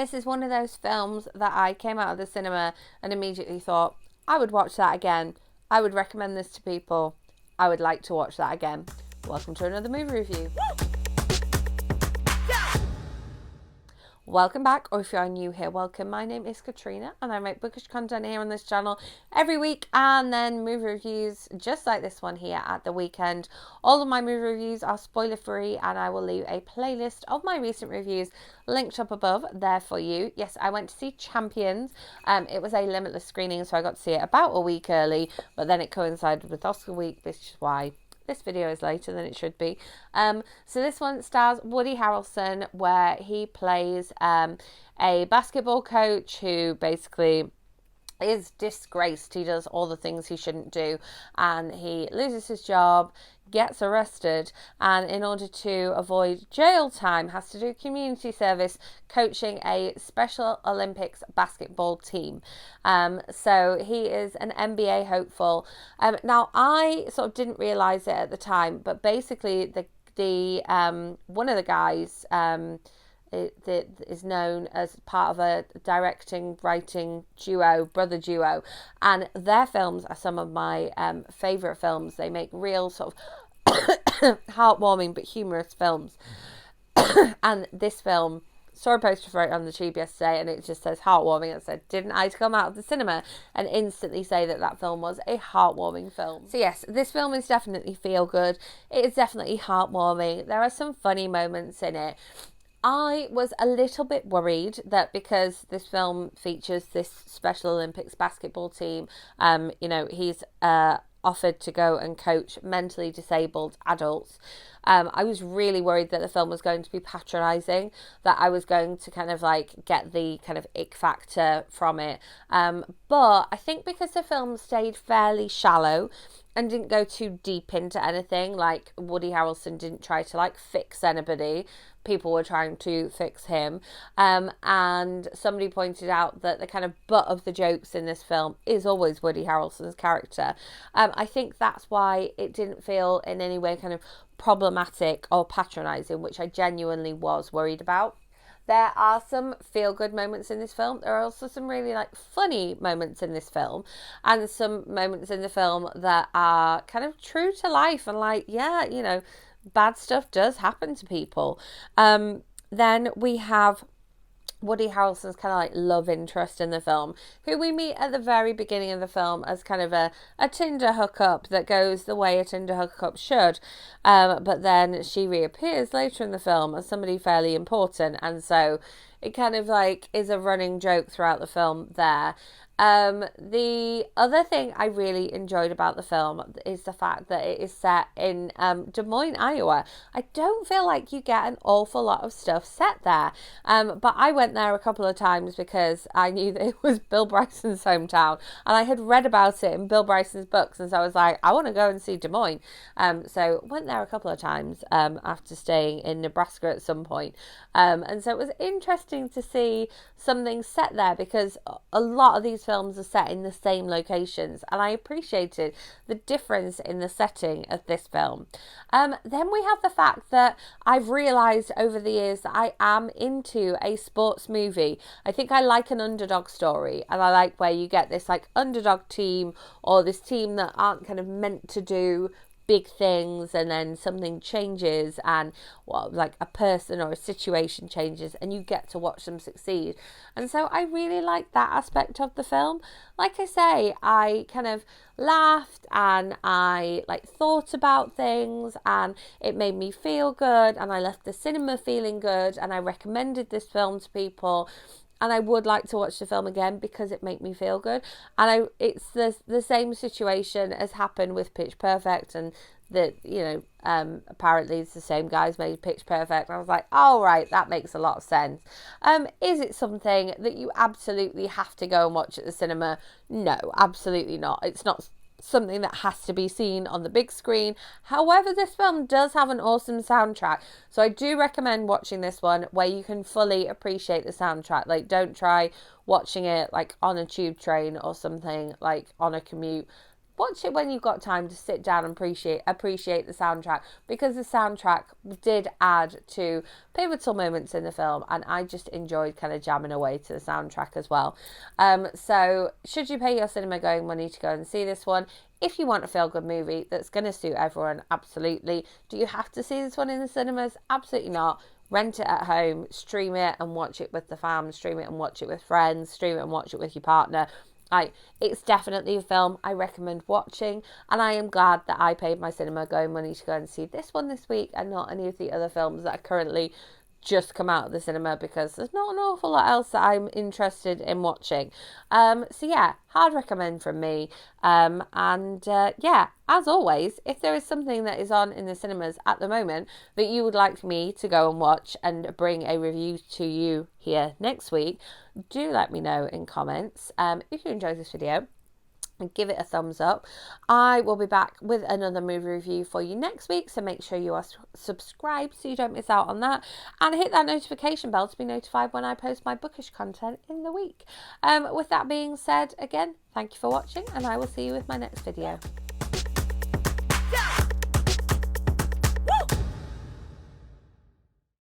This is one of those films that I came out of the cinema and immediately thought, I would watch that again. I would recommend this to people. I would like to watch that again. Welcome to another movie review. Welcome back, or if you are new here, welcome. My name is Katrina and I make bookish content here on this channel every week, and then movie reviews just like this one here at the weekend. All of my movie reviews are spoiler free, and I will leave a playlist of my recent reviews linked up above there for you. Yes, I went to see Champions. It was a limitless screening, so I got to see it about a week early, but then it coincided with Oscar week, which is why this video is later than it should be. So this one stars Woody Harelson, where he plays a basketball coach who basically is disgraced. He does all the things he shouldn't do, and he loses his job, gets arrested, and in order to avoid jail time has to do community service coaching a Special Olympics basketball team. So he is an NBA hopeful. Now I sort of didn't realize it at the time, but basically the one of the guys that is known as part of a directing, writing duo, brother duo, and their films are some of my favourite films. They make real sort of heartwarming but humorous films. And this film, saw a poster for it on the tube yesterday, and it just says heartwarming. It said, didn't I come out of the cinema and instantly say that that film was a heartwarming film? So yes, this film is definitely feel good. It is definitely heartwarming. There are some funny moments in it. I was a little bit worried that because this film features this Special Olympics basketball team, he's offered to go and coach mentally disabled adults. I was really worried that the film was going to be patronising, that I was going to kind of like get the kind of ick factor from it. But I think because the film stayed fairly shallow and didn't go too deep into anything, like Woody Harrelson didn't try to like fix anybody. People were trying to fix him. And somebody pointed out that the kind of butt of the jokes in this film is always Woody Harrelson's character. I think that's why it didn't feel in any way kind of problematic or patronising, which I genuinely was worried about. There are some feel-good moments in this film. There are also some really like funny moments in this film, and some moments in the film that are kind of true to life and like, yeah, you know, bad stuff does happen to people. Then we have Woody Harrelson's kind of like love interest in the film, who we meet at the very beginning of the film as kind of a Tinder hookup that goes the way a Tinder hookup should. But then she reappears later in the film as somebody fairly important. And so it kind of like is a running joke throughout the film there. The other thing I really enjoyed about the film is the fact that it is set in Des Moines, Iowa. I don't feel like you get an awful lot of stuff set there, but I went there a couple of times because I knew that it was Bill Bryson's hometown, and I had read about it in Bill Bryson's books, and so I was like, I want to go and see Des Moines. So went there a couple of times after staying in Nebraska at some point, and so it was interesting to see something set there, because a lot of these films are set in the same locations, and I appreciated the difference in the setting of this film. Then we have the fact that I've realised over the years that I am into a sports movie. I think I like an underdog story, and I like where you get this like underdog team, or this team that aren't kind of meant to do big things, and then something changes, and like a person or a situation changes, and you get to watch them succeed. And so I really like that aspect of the film. Like I say, I kind of laughed, and I like thought about things, and it made me feel good, and I left the cinema feeling good, and I recommended this film to people. And I would like to watch the film again because it made me feel good. And it's the same situation as happened with Pitch Perfect, and that, you know, apparently it's the same guys made Pitch Perfect. And I was like, oh, right, that makes a lot of sense. Is it something that you absolutely have to go and watch at the cinema? No, absolutely not. It's not something that has to be seen on the big screen. However, this film does have an awesome soundtrack, so I do recommend watching this one where you can fully appreciate the soundtrack. Like, don't try watching it like on a tube train or something, like on a commute. watch it when you've got time to sit down and appreciate the soundtrack, because the soundtrack did add to pivotal moments in the film, and I just enjoyed kind of jamming away to the soundtrack as well. So should you pay your cinema going money to go and see this one? If you want a feel-good movie that's going to suit everyone, absolutely. Do you have to see this one in the cinemas? Absolutely not. Rent it at home, stream it and watch it with the fam, stream it and watch it with friends, stream it and watch it with your partner. It's definitely a film I recommend watching, and I am glad that I paid my cinema going money to go and see this one this week and not any of the other films that are currently just come out of the cinema, because there's not an awful lot else that I'm interested in watching. So yeah, hard recommend from me. Yeah, as always, if there is something that is on in the cinemas at the moment that you would like me to go and watch and bring a review to you here next week, do let me know in comments. If you enjoyed this video, and give it a thumbs up. I will be back with another movie review for you next week, so make sure you are subscribed so you don't miss out on that, and hit that notification bell to be notified when I post my bookish content in the week. With that being said, again, thank you for watching, and I will see you with my next video.